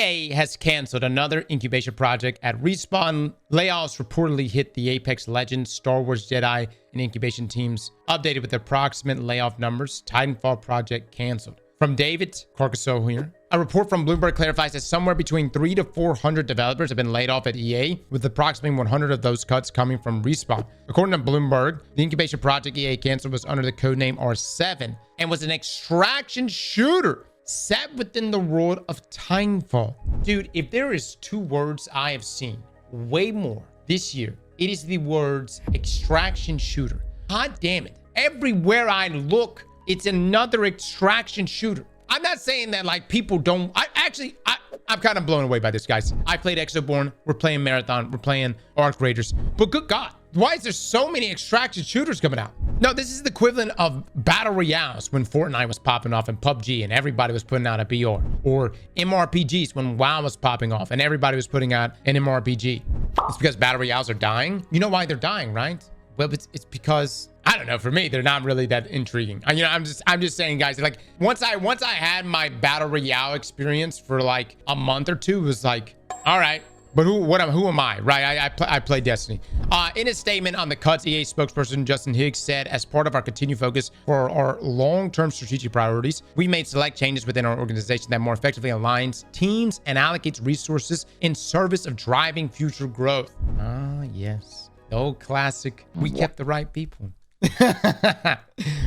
EA has canceled another incubation project at Respawn. Layoffs reportedly hit the Apex Legends, Star Wars Jedi, and incubation teams. Updated with approximate layoff numbers. Titanfall project canceled. From David Carcassonne here. A report from Bloomberg clarifies that somewhere between 300 to 400 developers have been laid off at EA, with approximately 100 of those cuts coming from Respawn. According to Bloomberg, the incubation project EA canceled was under the codename R7 and was an extraction shooter set within the world of Titanfall. Dude, if there is two words I have seen way more this year, it is the words extraction shooter. God damn it. Everywhere I look, it's another extraction shooter. I'm not saying that like people don't. I'm kind of blown away by this, guys. I played Exoborn. We're playing Marathon. We're playing Arc Raiders. But good God, why is there so many extraction shooters coming out? No, this is the equivalent of battle royales when Fortnite was popping off and PUBG and everybody was putting out a BR. Or MRPGs when WoW was popping off and everybody was putting out an MRPG. It's because battle royales are dying. You know why they're dying, right? Well, it's because, I don't know, for me, they're not really that intriguing. You know, I'm just saying, guys, like once I had my battle royale experience for like a month or two, it was like, all right, but who am I, right? I play Destiny. In a statement on the cuts, EA spokesperson Justin Higgs said, as part of our continued focus for our long-term strategic priorities, we made select changes within our organization that more effectively aligns teams and allocates resources in service of driving future growth. Ah, yes. The old classic, we kept the right people.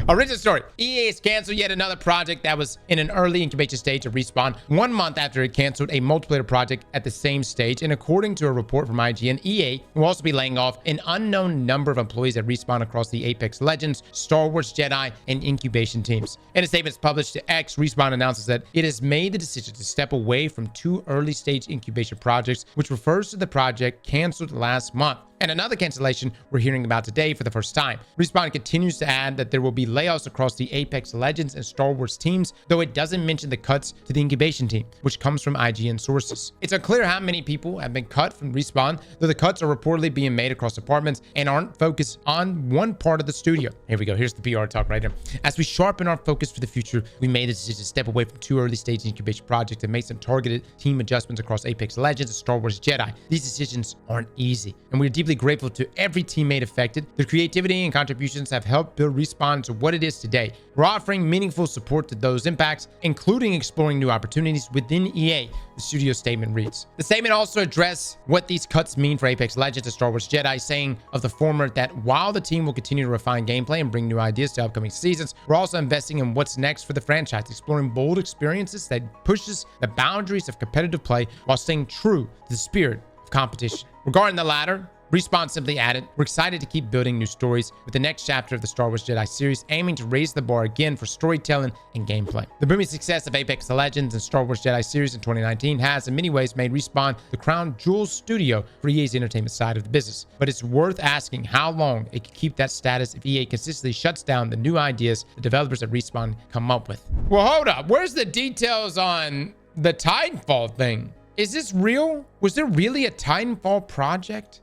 Original story. EA has canceled yet another project that was in an early incubation stage of Respawn 1 month after it canceled a multiplayer project at the same stage. And according to a report from IGN, EA will also be laying off an unknown number of employees at Respawn across the Apex Legends, Star Wars Jedi, and incubation teams. In a statement published to X, Respawn announces that it has made the decision to step away from 2 early stage incubation projects, which refers to the project canceled last month. And another cancellation we're hearing about today for the first time. Respawn continues to add that there will be layoffs across the Apex Legends and Star Wars teams, though it doesn't mention the cuts to the incubation team, which comes from IGN sources. It's unclear how many people have been cut from Respawn, though the cuts are reportedly being made across departments and aren't focused on one part of the studio. Here we go. Here's the PR talk right here. As we sharpen our focus for the future, we made the decision to step away from 2 early stage incubation projects and make some targeted team adjustments across Apex Legends and Star Wars Jedi. These decisions aren't easy, and we're deeply grateful to every teammate affected. Their creativity and contributions have helped build Respawn to what it is today. We're offering meaningful support to those impacts, including exploring new opportunities within EA, the studio statement reads. The statement also addressed what these cuts mean for Apex Legends and Star Wars Jedi, saying of the former that while the team will continue to refine gameplay and bring new ideas to upcoming seasons, we're also investing in what's next for the franchise, exploring bold experiences that pushes the boundaries of competitive play while staying true to the spirit of competition. Regarding the latter, Respawn simply added, we're excited to keep building new stories with the next chapter of the Star Wars Jedi series, aiming to raise the bar again for storytelling and gameplay. The booming success of Apex Legends and Star Wars Jedi series in 2019 has in many ways made Respawn the crown jewel studio for EA's entertainment side of the business. But it's worth asking how long it could keep that status if EA consistently shuts down the new ideas the developers at Respawn come up with. Well, hold up. Where's the details on the Titanfall thing? Is this real? Was there really a Titanfall project?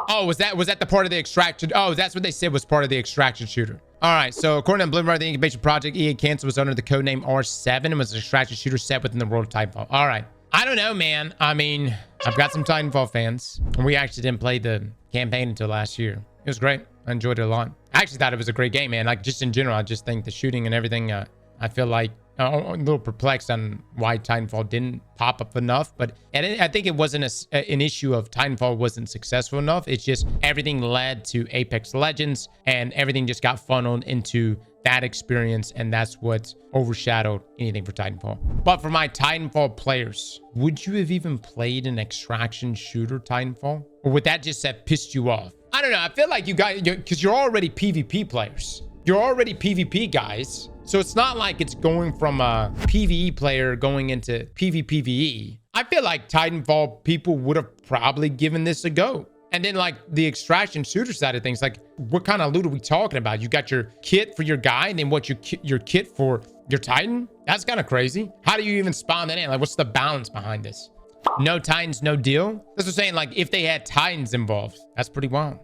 Oh, was that the part of the extraction? Oh, that's what they said was part of the extraction shooter. All right, so according to Bloomberg, the incubation project EA canceled was under the codename R7 and was an extraction shooter set within the world of Titanfall. All right. I don't know, man. I mean, I've got some Titanfall fans, and we actually didn't play the campaign until last year. It was great. I enjoyed it a lot. I actually thought it was a great game, man. Like, just in general, I just think the shooting and everything, I feel like I'm a little perplexed on why Titanfall didn't pop up enough, but I think it wasn't an issue of Titanfall wasn't successful enough. It's just everything led to Apex Legends and everything just got funneled into that experience, and that's what overshadowed anything for Titanfall. But for my Titanfall players, would you have even played an extraction shooter Titanfall? Or would that just have pissed you off? I don't know. I feel like you guys, because you're already PvP players. You're already PvP guys. So it's not like it's going from a PvE player going into PvPvE. I feel like Titanfall people would have probably given this a go. And then like the extraction shooter side of things, like what kind of loot are we talking about? You got your kit for your guy and then what your kit for your Titan? That's kind of crazy. How do you even spawn that in? Like what's the balance behind this? No Titans, no deal? That's what I'm saying. Like if they had Titans involved, that's pretty wild.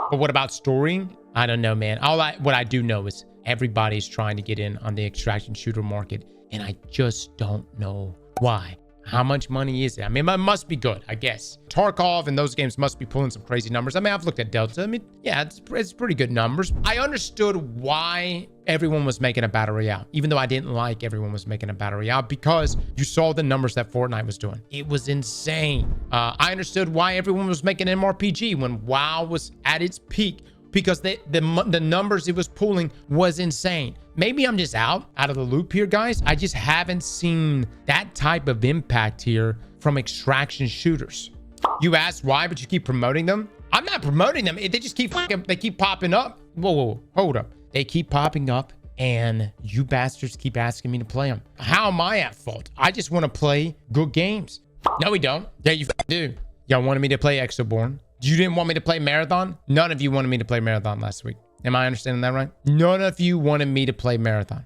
But what about story? I don't know, man. What I do know is everybody's trying to get in on the extraction shooter market, and I just don't know why. How much money is it? I mean, it must be good, I guess. Tarkov and those games must be pulling some crazy numbers. I mean, I've looked at Delta. I mean, yeah, it's pretty good numbers. I understood why everyone was making a battle royale, even though I didn't like everyone was making a battle royale, because you saw the numbers that Fortnite was doing. It was insane. I understood why everyone was making MRPG when WoW was at its peak, because the numbers it was pulling was insane. Maybe I'm just out of the loop here, guys. I just haven't seen that type of impact here from extraction shooters. You asked why, but you keep promoting them. I'm not promoting them. They just keep popping up. Whoa, hold up. They keep popping up and you bastards keep asking me to play them. How am I at fault? I just want to play good games. No, we don't. Yeah, you do. Y'all wanted me to play Exoborn. You didn't want me to play Marathon? None of you wanted me to play Marathon last week. Am I understanding that right? None of you wanted me to play Marathon.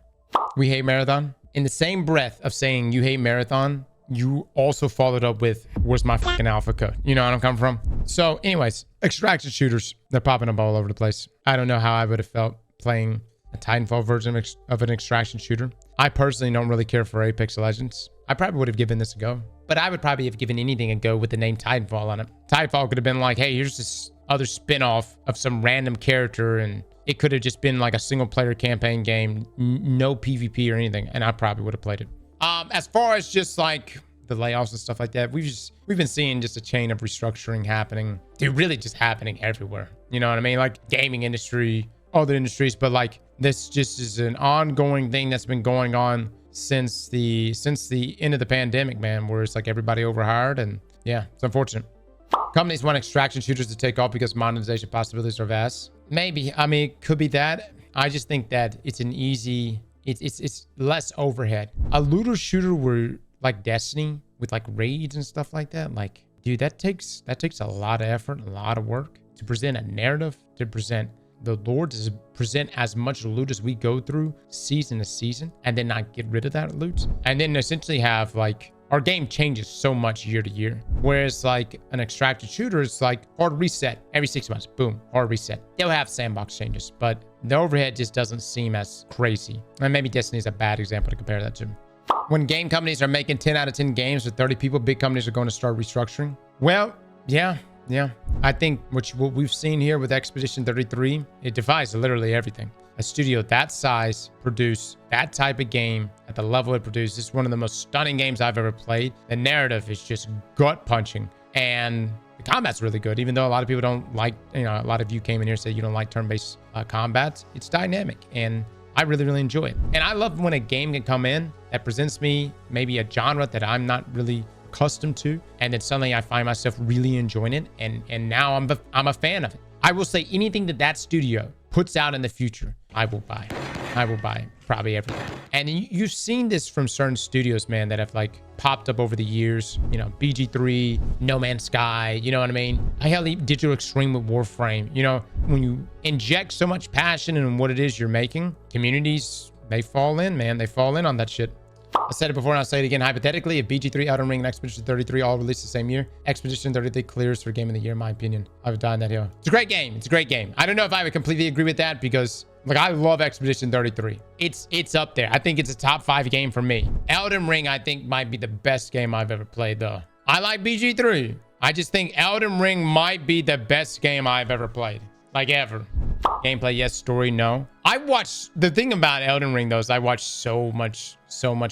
We hate Marathon. In the same breath of saying you hate Marathon, you also followed up with, where's my fucking alpha code? You know what I'm coming from? So anyways, extraction shooters, they're popping up all over the place. I don't know how I would have felt playing a Titanfall version of an extraction shooter. I personally don't really care for Apex Legends. I probably would have given this a go, but I would probably have given anything a go with the name Titanfall on it. Titanfall could have been like, hey, here's this other spin-off of some random character, and it could have just been like a single player campaign game, no PvP or anything, and I probably would have played it. As far as just like the layoffs and stuff like that, we've been seeing just a chain of restructuring happening. Dude, really just happening everywhere. You know what I mean? Like gaming industry, other industries, but like this just is an ongoing thing that's been going on since the end of the pandemic, man, where it's like everybody overhired, and yeah, it's unfortunate. Companies want extraction shooters to take off because monetization possibilities are vast. Maybe. I mean, it could be that. I just think that it's an easy, it's less overhead. A looter shooter where like Destiny with like raids and stuff like that, like, dude, that takes a lot of effort, a lot of work to present a narrative, to present the lore, to present as much loot as we go through season to season, and then not get rid of that loot, and then essentially have like, our game changes so much year to year, whereas like an extracted shooter is like hard reset every 6 months. Boom, hard reset. They'll have sandbox changes, but the overhead just doesn't seem as crazy. And maybe Destiny is a bad example to compare that to. When game companies are making 10 out of 10 games with 30 people, big companies are going to start restructuring. Well, yeah. I think what we've seen here with Expedition 33, it defies literally everything. A studio that size produce that type of game at the level it produced. It's one of the most stunning games I've ever played. The narrative is just gut punching, and the combat's really good. Even though a lot of people don't like, a lot of you came in here and said you don't like turn-based combat. It's dynamic, and I really enjoy it. And I love when a game can come in that presents me maybe a genre that I'm not really accustomed to, and then suddenly I find myself really enjoying it, and now I'm a fan of it. I will say anything that studio puts out in the future, I will buy. I will buy probably everything. And you've seen this from certain studios, man, that have like popped up over the years. BG3, No Man's Sky, you know what I mean? I held Digital Extreme with Warframe. When you inject so much passion in what it is you're making, communities, they fall in, man. They fall in on that shit. I said it before and I'll say it again. Hypothetically, if BG3, Elden Ring, and Expedition 33 all released the same year, Expedition 33 clears for Game of the Year, in my opinion. I would die on that hill. It's a great game. It's a great game. I don't know if I would completely agree with that because, like, I love Expedition 33. It's up there. I think it's a top 5 game for me. Elden Ring, I think, might be the best game I've ever played, though. I like BG3. I just think Elden Ring might be the best game I've ever played. Like, ever. Gameplay, yes. Story, no. The thing about Elden Ring, though, is I watched so much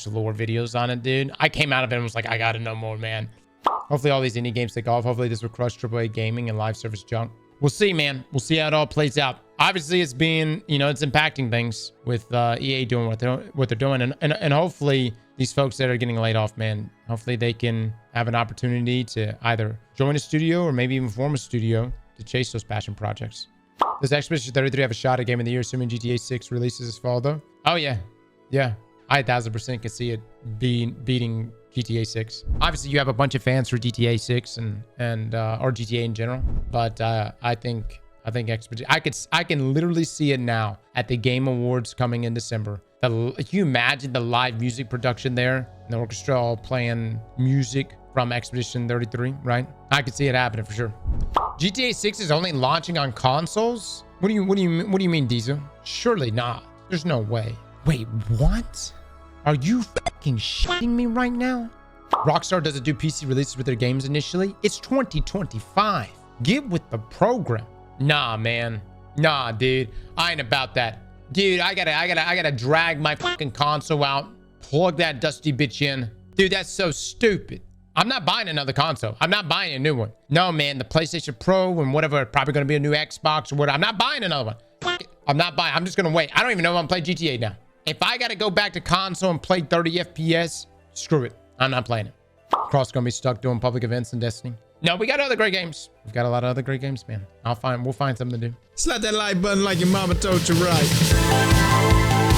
lore videos on it, dude. I came out of it and was like, I gotta know more, man. Hopefully all these indie games take off. Hopefully this will crush AAA gaming and live service junk. We'll see, man. We'll see how it all plays out. Obviously, it's being, it's impacting things with EA doing what they're doing. And hopefully these folks that are getting laid off, man, hopefully they can have an opportunity to either join a studio or maybe even form a studio to chase those passion projects. Does Expedition 33 have a shot at Game of the Year, assuming GTA 6 releases this fall, though? Oh, yeah. Yeah. I 1000% can see it beating GTA 6. Obviously, you have a bunch of fans for GTA 6 and or GTA in general, but I think Expedition. I can literally see it now at the Game Awards coming in December. Can you imagine the live music production there? And the orchestra all playing music from Expedition 33, right? I could see it happening for sure. GTA 6 is only launching on consoles? What do you mean, Diesel? Surely not. There's no way. Wait, what? Are you fucking shitting me right now? Rockstar doesn't do PC releases with their games initially. It's 2025. Get with the program. Nah, man. Nah, dude. I ain't about that. Dude, I gotta drag my fucking console out, plug that dusty bitch in. Dude, that's so stupid. I'm not buying another console. I'm not buying a new one. No, man, the PlayStation Pro and whatever, probably gonna be a new Xbox or whatever. I'm not buying another one. Fuck it. I'm not buying. I'm just gonna wait. I don't even know if I'm playing GTA now. If I gotta go back to console and play 30 FPS, screw it. I'm not playing it. Cross gonna be stuck doing public events in Destiny. No, we got other great games. We've got a lot of other great games, man. We'll find something to do. Slap that like button like your mama told you right.